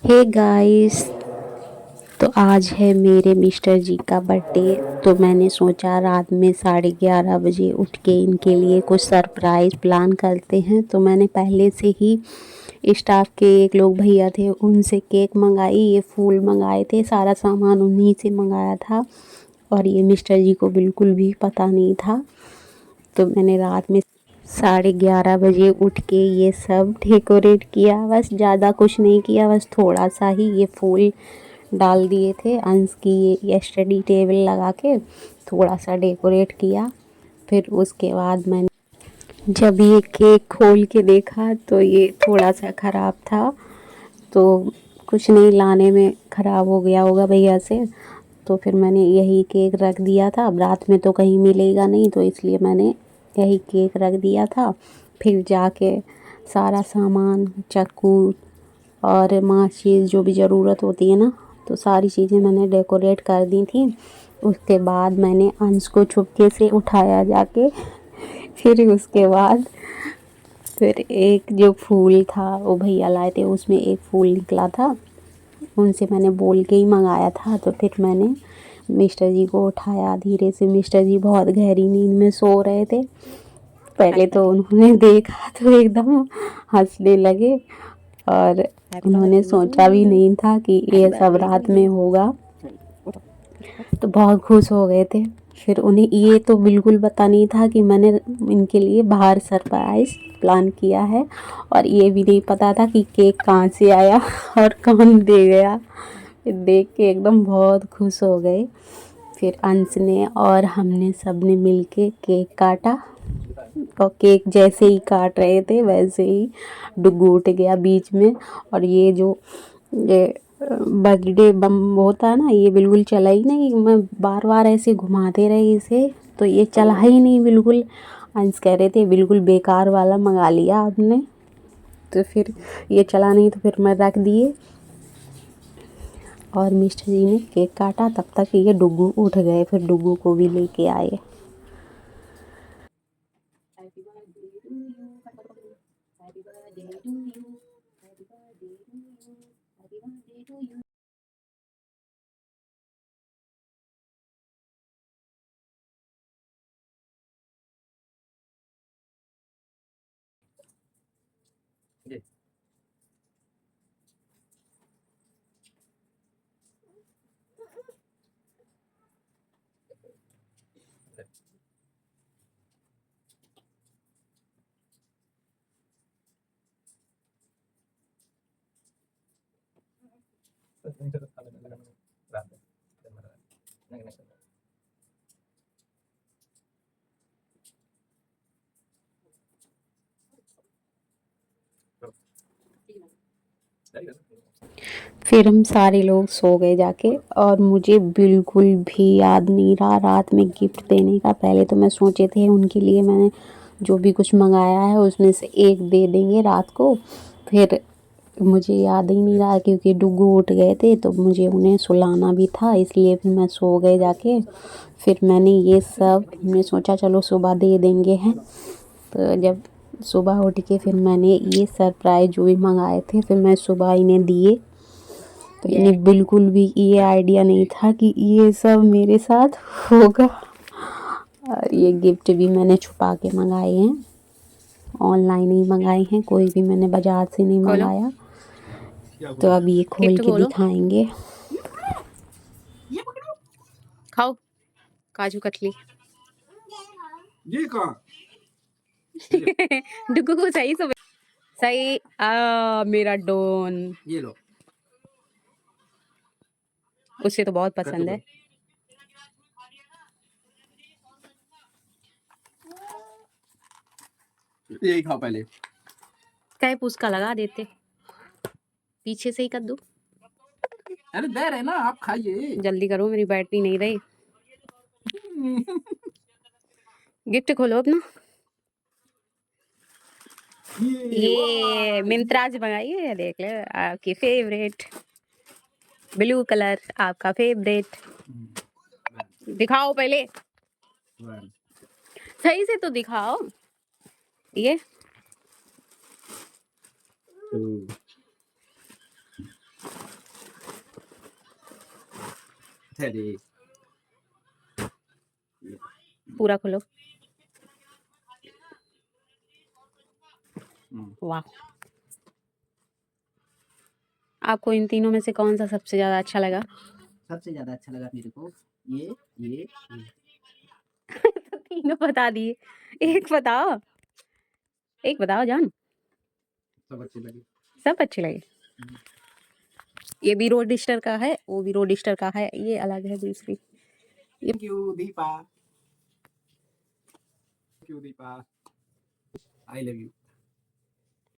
Hey guys. तो आज है मेरे मिस्टर जी का बर्थडे। तो मैंने सोचा रात में 11:30 बजे उठ के इनके लिए कुछ सरप्राइज़ प्लान करते हैं। तो मैंने पहले से ही स्टाफ के एक लोग भैया थे उनसे केक मंगाई, ये फूल मंगाए थे, सारा सामान उन्हीं से मंगाया था। और ये मिस्टर जी को बिल्कुल भी पता नहीं था। तो मैंने रात में 11:30 बजे उठ के ये सब डेकोरेट किया। बस ज़्यादा कुछ नहीं किया, बस थोड़ा सा ही ये फूल डाल दिए थे अंश की ये स्टडी टेबल लगा के, थोड़ा सा डेकोरेट किया। फिर उसके बाद मैंने जब ये केक खोल के देखा तो ये थोड़ा सा ख़राब था। तो कुछ नहीं, लाने में ख़राब हो गया होगा भैया से। तो फिर मैंने यही केक रख दिया था। अब रात में तो कहीं मिलेगा नहीं, तो इसलिए मैंने यही केक रख दिया था। फिर जाके सारा सामान, चाकू और माचिस जो भी ज़रूरत होती है ना, तो सारी चीज़ें मैंने डेकोरेट कर दी थी। उसके बाद मैंने अंश को चुपके से उठाया जाके। फिर उसके बाद फिर एक जो फूल था वो भैया लाए थे, उसमें एक फूल निकला था, उनसे मैंने बोल के ही मंगाया था। तो फिर मैंने मिस्टर जी को उठाया धीरे से। मिस्टर जी बहुत गहरी नींद में सो रहे थे। पहले तो उन्होंने देखा तो एकदम हंसने लगे, और उन्होंने सोचा भी नहीं था कि ये सब रात में होगा। तो बहुत खुश हो गए थे। फिर उन्हें ये तो बिल्कुल पता नहीं था कि मैंने इनके लिए बाहर सरप्राइज़ प्लान किया है, और ये भी नहीं पता था कि केक कहाँ से आया और कौन दे गया। फिर देख के एकदम बहुत खुश हो गए। फिर अंश ने और हमने सब ने मिल के केक काटा, और केक जैसे ही काट रहे थे वैसे ही डुगू उठ गया बीच में। और ये जो ये बर्थडे बम होता है ना, ये बिल्कुल चला ही नहीं। मैं बार बार ऐसे घुमाते रहे इसे, तो ये चला ही नहीं बिल्कुल। अंश कह रहे थे बिल्कुल बेकार वाला मंगा लिया आपने। तो फिर ये चला नहीं, तो फिर मैं रख दिए और मिस्टर जी ने केक काटा। तब तक ये डुगू उठ गए, फिर डुगू को भी लेके आए। फिर हम सारे लोग सो गए जाके, और मुझे बिल्कुल भी याद नहीं रहा रात में गिफ्ट देने का। पहले तो मैं सोचे थे उनके लिए मैंने जो भी कुछ मंगाया है उसमें से एक दे देंगे रात को। फिर मुझे याद ही नहीं रहा क्योंकि डुगू उठ गए थे, तो मुझे उन्हें सुलाना भी था, इसलिए फिर मैं सो गए जाके। फिर मैंने ये सब हमने सोचा चलो सुबह दे देंगे हैं। तो जब सुबह उठ के फिर मैंने ये सरप्राइज़ जो भी मंगाए थे फिर मैं सुबह इन्हें दिए। तो इन्हें बिल्कुल भी ये आइडिया नहीं था कि ये सब मेरे साथ होगा। और ये गिफ्ट भी मैंने छुपा के मंगाए हैं, ऑनलाइन ही मंगाए हैं, कोई भी मैंने बाज़ार से नहीं मंगाया। तो अब ये खोल के दिखाएंगे। खाओ काजू कतली। ये कहाँ? डुगू को सही सुबह सही। मेरा डोन ये लो, उसे तो बहुत पसंद है। यही खाओ पहले। कैप उसका लगा देते, पीछे से ही कर दूं। अरे दे रहे ना, आप खाइए। जल्दी करो, मेरी बैटरी नहीं रही। गिफ्ट खोलो अपना। ये मिंत्रा से मंगाई है, देख लो आपकी फेवरेट ब्लू कलर, आपका फेवरेट। दिखाओ पहले, सही से तो दिखाओ। ये तेरी पूरा खोलो। वाह, आपको इन तीनों में से कौन सा सबसे ज्यादा अच्छा लगा? सबसे ज्यादा अच्छा लगा मेरे को ये तो तीनों बता दिए, एक बताओ, एक बताओ जान। सब अच्छे लगे। सब अच्छे लगे। ये भी रोडिस्टर का है, वो भी रोडिस्टर का है, ये अलग है दूसरी। Thank you Deepa, thank you Deepa, I love you.